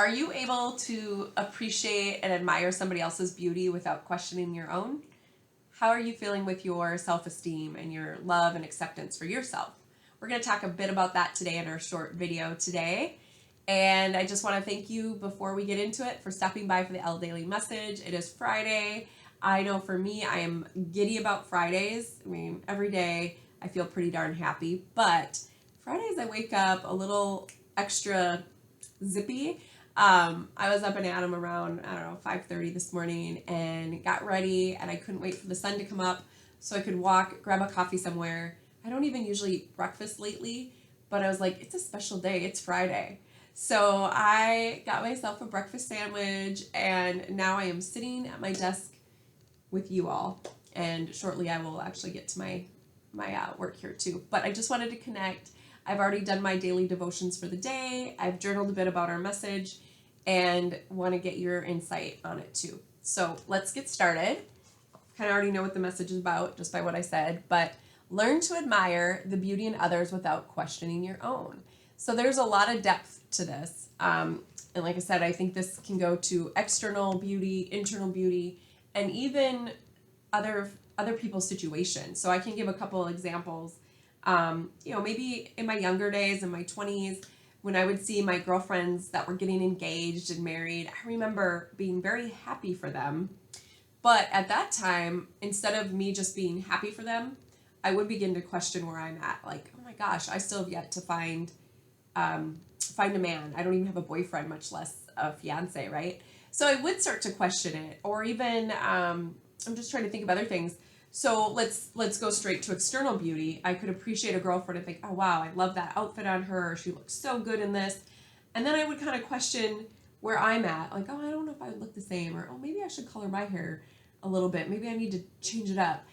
Are you able to appreciate and admire somebody else's beauty without questioning your own? How are you feeling with your self-esteem and your love and acceptance for yourself? We're going to talk a bit about that today in our short video today. And I just want to thank you before we get into it for stopping by for the L Daily Message. It is Friday. I know for me, I am giddy about Fridays. I mean, every day I feel pretty darn happy, but Fridays I wake up a little extra zippy. I was up and at 'em around, 5:30 this morning and got ready, and I couldn't wait for the sun to come up so I could walk, grab a coffee somewhere. I don't even usually eat breakfast lately, but I was like, it's a special day. It's Friday. So I got myself a breakfast sandwich, and now I am sitting at my desk with you all. And shortly I will actually get to my work here too. But I just wanted to connect. I've already done my daily devotions for the day. I've journaled a bit about our message and want to get your insight on it too. So let's get started. Kind of already know what the message is about just by what I said, but learn to admire the beauty in others without questioning your own. So there's a lot of depth to this. And like I said, I think this can go to external beauty, internal beauty, and even other people's situations. So I can give a couple examples. Maybe in my younger days, in my 20s, when I would see my girlfriends that were getting engaged and married, I remember being very happy for them. But at that time, instead of me just being happy for them, I would begin to question where I'm at. Like, oh my gosh, I still have yet to find a man. I don't even have a boyfriend, much less a fiance, right? So I would start to question it, or even I'm just trying to think of other things. So let's go straight to external beauty. I could appreciate a girlfriend and think, oh wow, I love that outfit on her. She looks so good in this. And then I would kind of question where I'm at. Like, oh, I don't know if I would look the same, or oh, maybe I should color my hair a little bit. Maybe I need to change it up.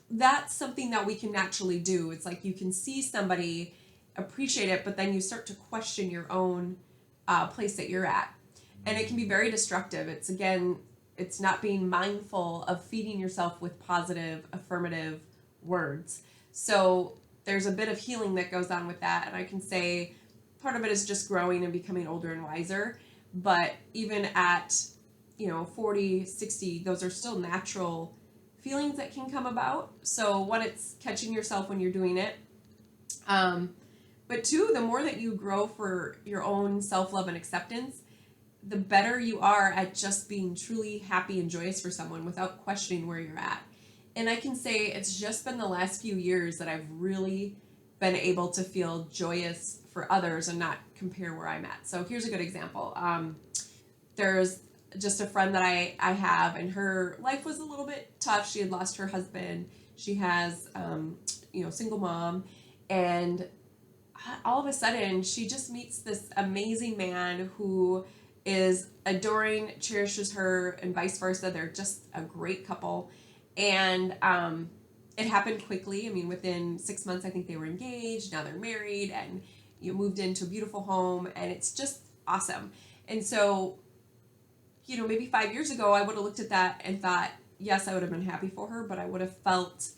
That's something that we can naturally do. It's like you can see somebody, appreciate it, but then you start to question your own place that you're at. And it can be very destructive. It's not being mindful of feeding yourself with positive, affirmative words. So there's a bit of healing that goes on with that. And I can say part of it is just growing and becoming older and wiser. But even at, 40, 60, those are still natural feelings that can come about. So one, it's catching yourself when you're doing it. But two, the more that you grow for your own self-love and acceptance, the better you are at just being truly happy and joyous for someone without questioning where you're at. And I can say it's just been the last few years that I've really been able to feel joyous for others and not compare where I'm at. So here's a good example. There's just a friend that I have, and her life was a little bit tough. She had lost her husband. She has, single mom, and all of a sudden she just meets this amazing man who is adoring, cherishes her, and vice versa. They're just a great couple. And it happened quickly. I mean, within 6 months, I think they were engaged. Now they're married, and moved into a beautiful home, and it's just awesome. And so, maybe 5 years ago, I would have looked at that and thought, yes, I would have been happy for her, but I would have felt,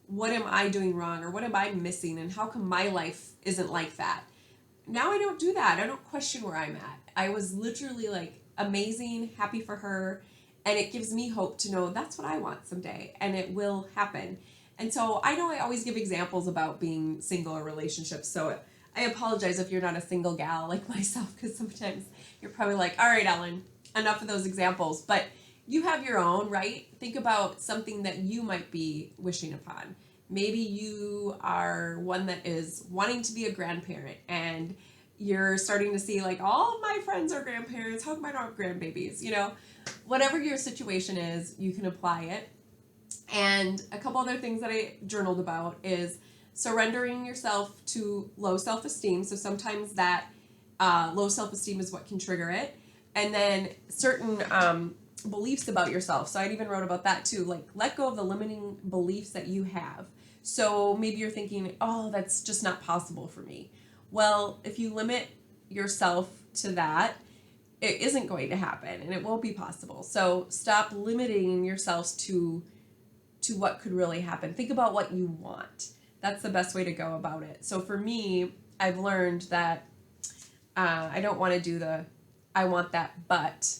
what am I doing wrong, or what am I missing, and how come my life isn't like that? Now I don't do that. I don't question where I'm at. I was literally like amazing, happy for her, and it gives me hope to know that's what I want someday, and it will happen. And so I know I always give examples about being single or relationships, so I apologize if you're not a single gal like myself, because sometimes you're probably like, all right, Ellen, enough of those examples. But you have your own, right? Think about something that you might be wishing upon. Maybe you are one that is wanting to be a grandparent, and you're starting to see like, all of my friends are grandparents. How come I don't have grandbabies? Whatever your situation is, you can apply it. And a couple other things that I journaled about is surrendering yourself to low self-esteem. So sometimes that low self-esteem is what can trigger it. And then certain beliefs about yourself. So I even wrote about that too. Like, let go of the limiting beliefs that you have. So maybe you're thinking, oh, that's just not possible for me. Well, if you limit yourself to that, it isn't going to happen, and it won't be possible. So stop limiting yourselves to what could really happen. Think about what you want. That's the best way to go about it. So for me, I've learned that I don't want to do the I want that but,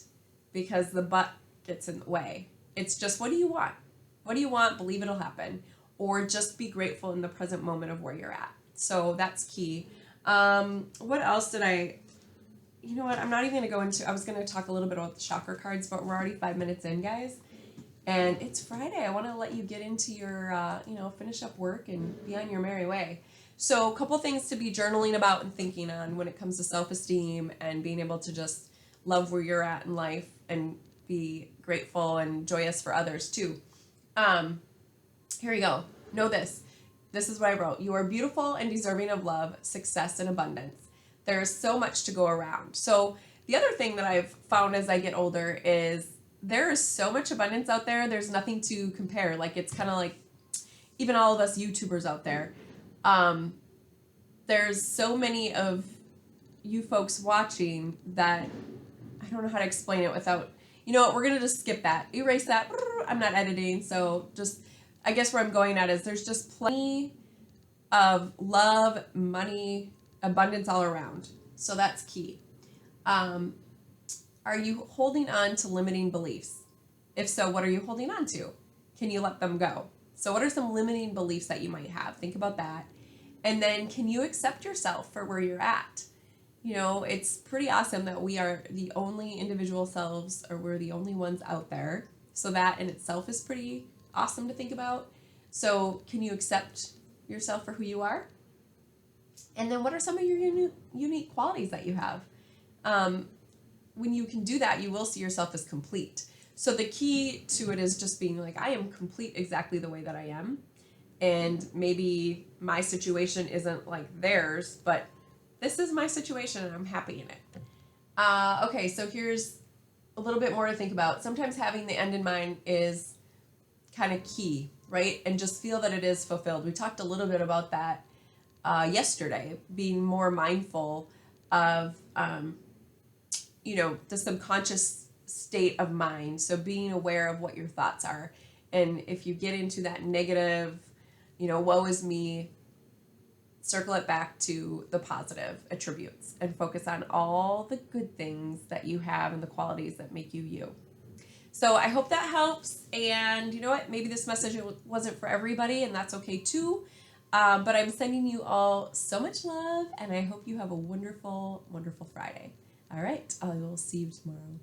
because the but gets in the way. It's just, what do you want? What do you want? Believe it'll happen. Or just be grateful in the present moment of where you're at. So that's key. What else did you know what? I'm not even going to go into, I was going to talk a little bit about the chakra cards, but we're already 5 minutes in, guys. And it's Friday. I want to let you get into your, finish up work and be on your merry way. So a couple things to be journaling about and thinking on when it comes to self-esteem and being able to just love where you're at in life and be grateful and joyous for others too. Here we go. Know this. This is what I wrote. You are beautiful and deserving of love, success, and abundance. There is so much to go around. So the other thing that I've found as I get older is there is so much abundance out there. There's nothing to compare. Like, it's kind of like even all of us YouTubers out there. There's so many of you folks watching that I don't know how to explain it without, you know what, we're going to just skip that. Erase that. I'm not editing. So just, I guess where I'm going at is there's just plenty of love, money, abundance all around. So that's key. Are you holding on to limiting beliefs? If so, what are you holding on to? Can you let them go? So what are some limiting beliefs that you might have? Think about that. And then can you accept yourself for where you're at? You know, it's pretty awesome that we are the only individual selves, or we're the only ones out there. So that in itself is pretty awesome to think about. So can you accept yourself for who you are? And then what are some of your unique qualities that you have? When you can do that, you will see yourself as complete. So the key to it is just being like, I am complete exactly the way that I am. And maybe my situation isn't like theirs, but this is my situation and I'm happy in it. Okay, so here's a little bit more to think about. Sometimes having the end in mind is kind of key, right? And just feel that it is fulfilled. We talked a little bit about that yesterday, being more mindful of, the subconscious state of mind. So being aware of what your thoughts are. And if you get into that negative, woe is me, circle it back to the positive attributes and focus on all the good things that you have and the qualities that make you you. So I hope that helps. And you know what? Maybe this message wasn't for everybody, and that's okay too. But I'm sending you all so much love, and I hope you have a wonderful, wonderful Friday. All right. I will see you tomorrow.